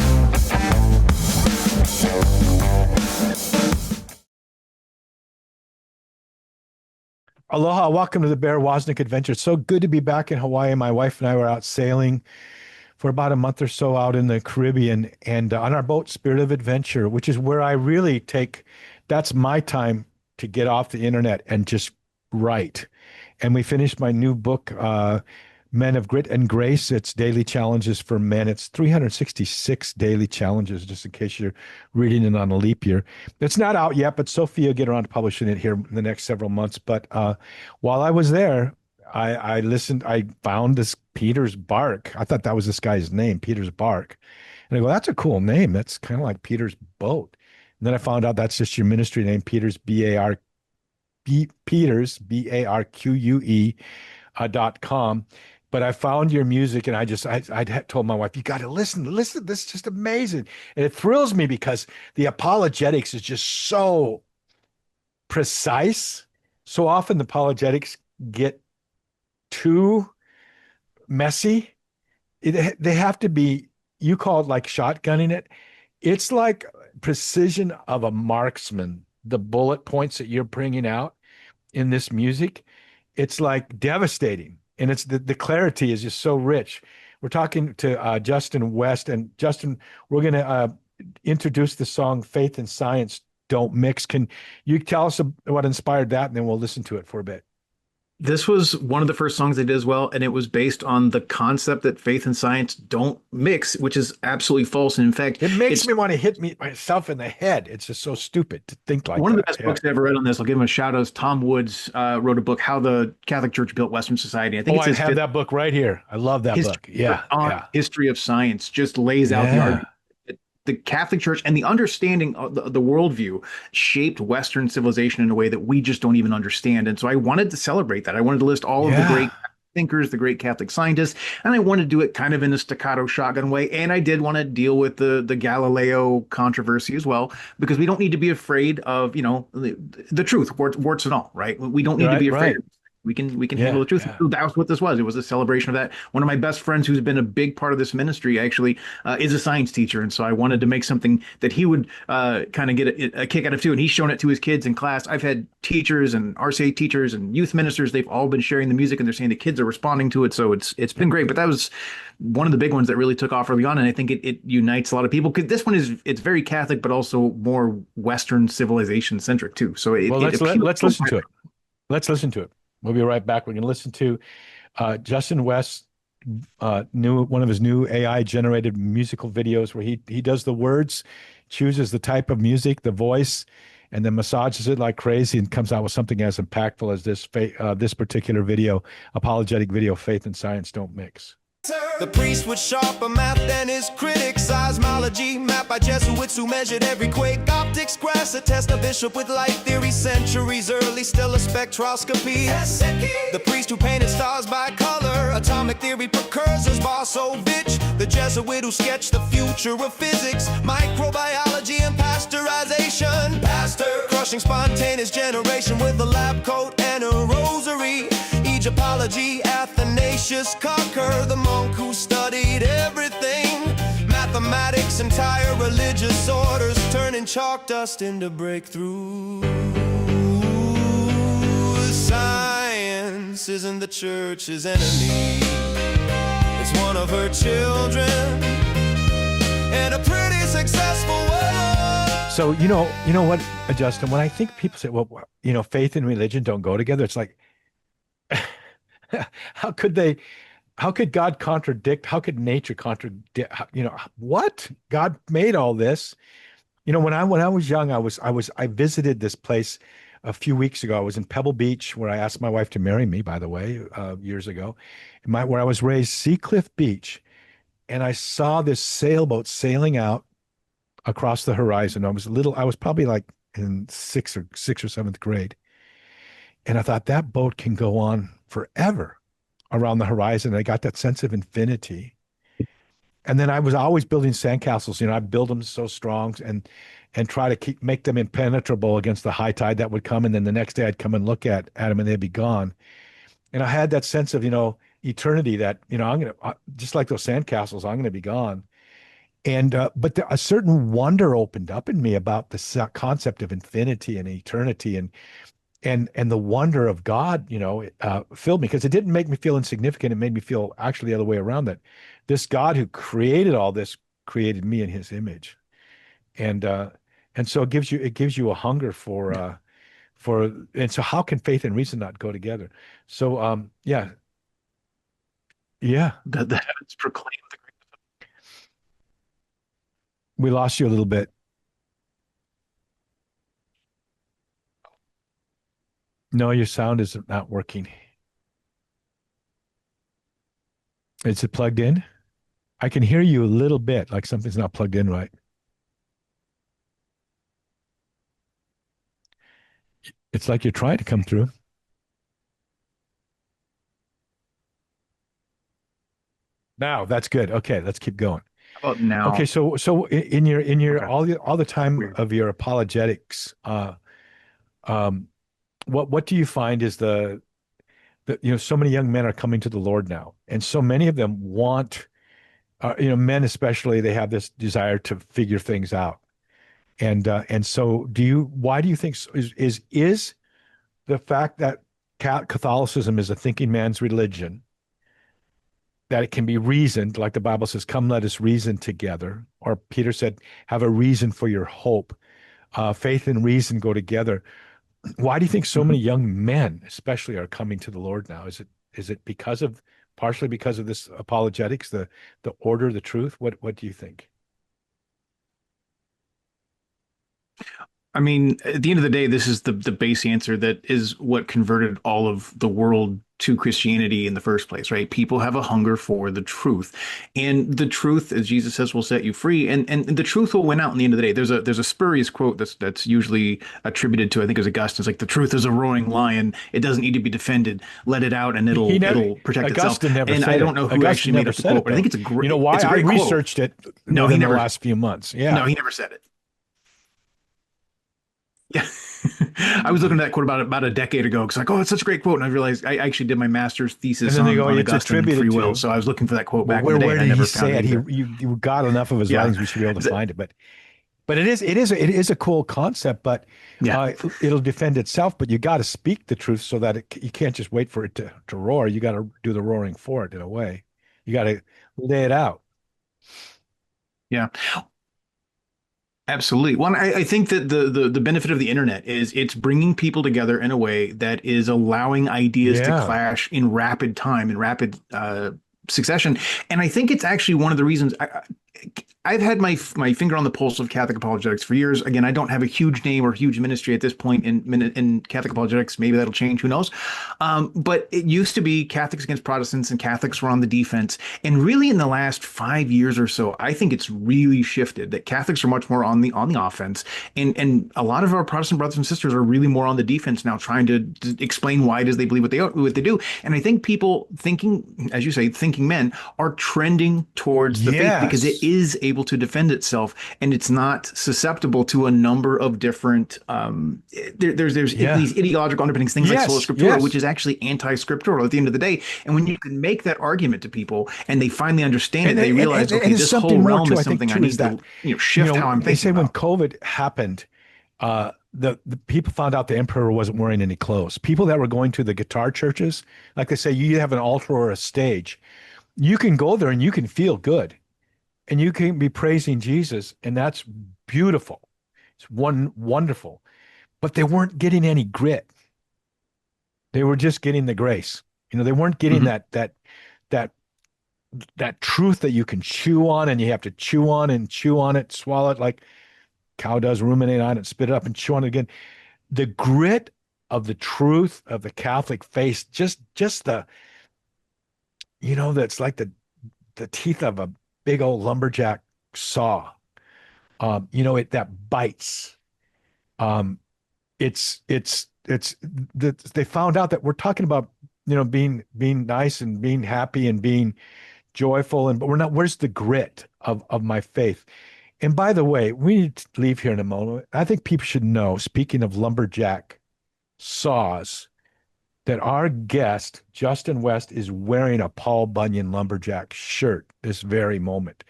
S1: Aloha, welcome to the Bear Woznick Adventure. It's so good to be back in Hawaii. My wife and I were out sailing for about a month or so out in the Caribbean, and on our boat, Spirit of Adventure, which is where I really that's my time to get off the internet and just write. And we finished my new book, Men of Grit and Grace. It's daily challenges for men. It's 366 daily challenges, just in case you're reading it on a leap year. It's not out yet, but Sophia will get around to publishing it here in the next several months. But while I was there, I listened. I found this Peter's Bark. I thought that was this guy's name, Peter's Bark. And I go, that's a cool name. That's kind of like Peter's boat. And then I found out that's just your ministry name, Peter's, Peters, BARQUE.com. But I found your music, and I told my wife, you got to listen, this is just amazing. And it thrills me because the apologetics is just so precise. So often the apologetics get too messy. They have to be, you call it like shotgunning it. It's like precision of a marksman. The bullet points that you're bringing out in this music, it's like devastating. And it's the clarity is just so rich. We're talking to Justin West, and Justin, we're going to introduce the song Faith and Science Don't Mix. Can you tell us what inspired that, and then we'll listen to it for a bit?
S3: This was one of the first songs they did as well, and it was based on the concept that faith and science don't mix, which is absolutely false. And in fact,
S1: it makes me want to hit myself in the head. It's just so stupid to think like that.
S3: One of the best books I ever read on this, I'll give him a shout out, is Tom Woods wrote a book, How the Catholic Church Built Western Society. I think
S1: I have that book right here. I love that book. Yeah.
S3: History of Science just lays out the argument. The Catholic Church and the understanding of the worldview shaped Western civilization in a way that we just don't even understand. And so I wanted to celebrate that. I wanted to list all of the great thinkers, the great Catholic scientists, and I wanted to do it kind of in a staccato shotgun way. And I did want to deal with the Galileo controversy as well, because we don't need to be afraid of, the truth, warts and all, right? We don't need to be afraid of it. We can handle the truth. Yeah. That was what this was. It was a celebration of that. One of my best friends, who's been a big part of this ministry, actually is a science teacher, and so I wanted to make something that he would kind of get a kick out of too. And he's shown it to his kids in class. I've had teachers and RCA teachers and youth ministers. They've all been sharing the music, and they're saying the kids are responding to it. So it's been great. But that was one of the big ones that really took off early on, and I think it unites a lot of people, because this one it's very Catholic, but also more Western civilization centric too. So
S1: let's listen to it. Let's listen to it. We'll be right back. We're going to listen to Justin West's one of his new AI generated musical videos, where he does the words, chooses the type of music, the voice, and then massages it like crazy, and comes out with something as impactful as this particular video, apologetic video, Faith and Science Don't Mix.
S5: The priest would sharper math than his critics. Seismology mapped by Jesuits who measured every quake. Optics grass attest a bishop with light theory. Centuries early, still a spectroscopy. The priest who painted stars by color. Atomic theory precursors, Borsovich. The Jesuit who sketched the future of physics. Microbiology and pasteurization. Pastor crushing spontaneous generation with a lab coat and a rosary. Egyptology, Athanasius Cocker, the monk who studied everything. Mathematics, entire religious orders, turning chalk dust into breakthroughs. Science isn't the church's enemy. It's one of her children, and a pretty successful one.
S1: So, you know what, Justin, when I think people say, well, faith and religion don't go together, it's like, how could God contradict? How could nature contradict? What? God made all this. When I was young, I visited this place a few weeks ago. I was in Pebble Beach, where I asked my wife to marry me, by the way, years ago. Where I was raised, Seacliff Beach, and I saw this sailboat sailing out across the horizon. I was probably like in sixth or seventh grade, and I thought that boat can go on forever around the horizon. I got that sense of infinity. And then I was always building sandcastles. I build them so strong and try to make them impenetrable against the high tide that would come. And then the next day I'd come and look at them and they'd be gone. And I had that sense of, eternity that, I'm going to, just like those sandcastles, I'm going to be gone. But a certain wonder opened up in me about the concept of infinity and eternity and the wonder of God, filled me, because it didn't make me feel insignificant. It made me feel actually the other way around, that this God who created all this created me in his image. And so it gives you a hunger and so how can faith and reason not go together? So yeah. Yeah.
S3: That the heavens proclaim the
S1: We lost you a little bit. No, your sound is not working. Is it plugged in? I can hear you a little bit, like something's not plugged in right. It's like you're trying to come through. Now that's good. Okay, let's keep going.
S3: about now.
S1: Okay, so in your
S3: Okay.
S1: all the time
S3: Weird.
S1: of your apologetics, um, what do you find is so many young men are coming to the Lord now, and so many of them want, men especially, they have this desire to figure things out, and so why do you think is the fact that Catholicism is a thinking man's religion, that it can be reasoned, like the Bible says, come, let us reason together. Or Peter said, have a reason for your hope. Faith and reason go together. Why do you think so
S3: Mhm.
S1: many young men, especially, are coming to the Lord now? Is it partially because of this apologetics, the order, the truth? What do you think?
S3: I mean, at the end of the day, this is the base answer that is what converted all of the world to Christianity in the first place, right? People have a hunger for the truth, and the truth, as Jesus says, will set you free, and the truth will win out. In the end of the day, there's a spurious quote that's usually attributed to, I think it was Augustine. It's like, the truth is a roaring lion; it doesn't need to be defended. Let it out, and
S1: He never,
S3: it'll protect itself.
S1: Augustine never
S3: And I
S1: said
S3: don't
S1: it.
S3: know who
S1: Augustine
S3: actually made
S1: never
S3: up the
S1: said
S3: quote,
S1: it
S3: but I think
S1: though.
S3: it's a
S1: You
S3: great
S1: know why?
S3: it's a
S1: I
S3: great quote.
S1: researched it
S3: No, he
S1: within the
S3: never.
S1: last few months.
S3: No,
S1: Yeah.
S3: he never said it. Yeah. I was looking at that quote about a decade ago because, like, oh, it's such a great quote. And I realized I actually did my master's
S1: And
S3: thesis
S1: then they go,
S3: on
S1: it's
S3: Augustine and free
S1: attributed
S3: will.
S1: to.
S3: So I was looking for that quote
S1: Well,
S3: back in the day
S1: where
S3: and I
S1: did he
S3: never found
S1: say
S3: it
S1: it?
S3: either.
S1: You got enough of his
S3: Yeah.
S1: writings, we should be able
S3: Is
S1: to
S3: it-
S1: find it. But it is a cool concept, but
S3: Yeah.
S1: it'll defend itself. But you got to speak the truth so that you can't just wait for it to roar. You got to do the roaring for it in a way. You got to lay it out.
S3: Yeah. Absolutely. Well, I think that the benefit of the internet is it's bringing people together in a way that is allowing ideas to
S1: Yeah.
S3: clash in rapid time, in rapid succession. And I think it's actually one of the reasons I've had my finger on the pulse of Catholic apologetics for years. Again, I don't have a huge name or huge ministry at this point in Catholic apologetics. Maybe that'll change. Who knows? But it used to be Catholics against Protestants, and Catholics were on the defense. And really, in the last 5 years or so, I think it's really shifted. That Catholics are much more on the offense, and a lot of our Protestant brothers and sisters are really more on the defense now, trying to explain why it is they believe what they do. And I think people thinking, as you say, thinking men are trending towards the faith because it
S1: Yes.
S3: is able to defend itself and it's not susceptible to a number of different there's
S1: Yeah.
S3: these ideological underpinnings, things like sola
S1: Yes.
S3: scriptura, which
S1: Yes.
S3: is actually anti-scriptural at the end of the day. And when you can make that argument to people and they finally understand it, they realize, okay,
S1: there's
S3: this
S1: something
S3: whole
S1: more
S3: realm
S1: too,
S3: is
S1: I think,
S3: something I
S1: too, is
S3: need
S1: that,
S3: to shift how I'm
S1: they say
S3: thinking
S1: when
S3: about.
S1: COVID happened, the people found out the emperor wasn't wearing any clothes. People that were going to the guitar churches, like they say, you have an altar or a stage, you can go there and you can feel good and you can be praising Jesus, and that's beautiful. It's wonderful, but they weren't getting any grit. They were just getting the grace. They weren't getting
S3: Mhm.
S1: that that truth that you can chew on, and you have to chew on and chew on it, swallow it. Like cow does, ruminate on it, spit it up and chew on it again. The grit of the truth of the Catholic faith, just the, that's like the teeth of a big old lumberjack saw. That bites. They found out that we're talking about, being nice and being happy and being joyful, but we're not. Where's the grit of my faith? And by the way, we need to leave here in a moment. I think people should know, speaking of lumberjack saws, that our guest, Justin West, is wearing a Paul Bunyan lumberjack shirt this very moment,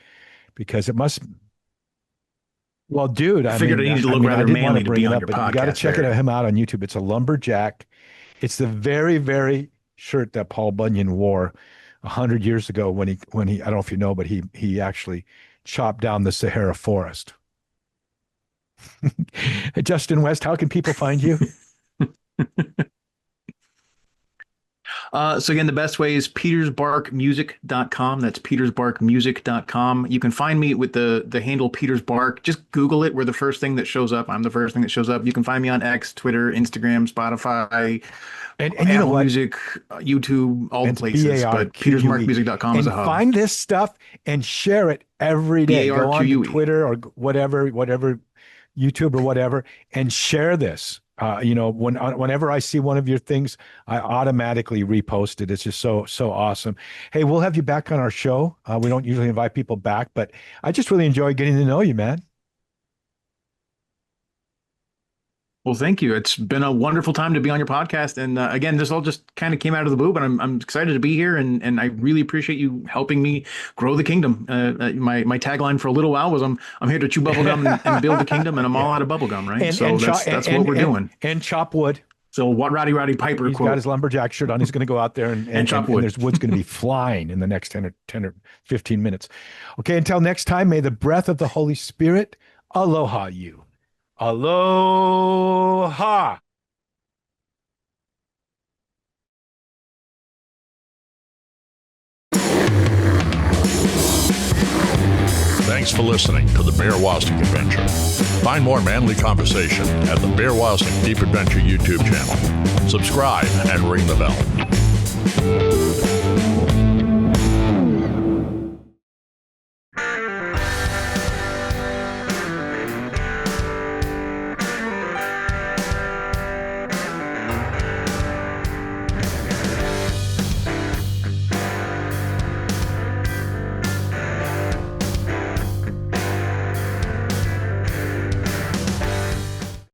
S1: because it must. Well, dude,
S3: I figured I needed to look rather manly to be on your podcast.
S1: You got to check him out on YouTube. It's a lumberjack. It's the very, very shirt that Paul Bunyan wore 100 years ago when he I don't know if you know, but he actually chopped down the Sahara forest. Justin West, how can people find you?
S3: So again, the best way is petersbarkmusic.com. That's petersbarkmusic.com. You can find me with the handle Peters Bark. Just Google it. We're the first thing that shows up. I'm the first thing that shows up. You can find me on X, Twitter, Instagram, Spotify,
S1: and
S3: Apple Music, YouTube, all the places. But petersbarkmusic.com is a hub.
S1: Find this stuff and share it every day. Go on to Twitter or whatever, YouTube or whatever, and share this. Whenever I see one of your things, I automatically repost it. It's just so awesome. Hey, we'll have you back on our show. We don't usually invite people back, but I just really enjoy getting to know you, man.
S3: Well, thank you. It's been a wonderful time to be on your podcast. And again, this all just kind of came out of the blue, but I'm excited to be here. And I really appreciate you helping me grow the kingdom. My tagline for a little while was I'm here to chew bubblegum and build the kingdom, and I'm all out of bubblegum, right? That's what we're doing.
S1: And chop wood.
S3: So what Roddy Piper
S1: He's
S3: quote.
S1: Got his lumberjack shirt on. He's going to go out there and
S3: chop wood.
S1: And there's wood's going to be flying in the next 10 or 15 minutes. Okay, until next time, may the breath of the Holy Spirit aloha you. Aloha.
S2: Thanks for listening to the Bear Wozniak Adventure. Find more manly conversation at the Bear Wozniak Deep Adventure YouTube channel. Subscribe and ring the bell.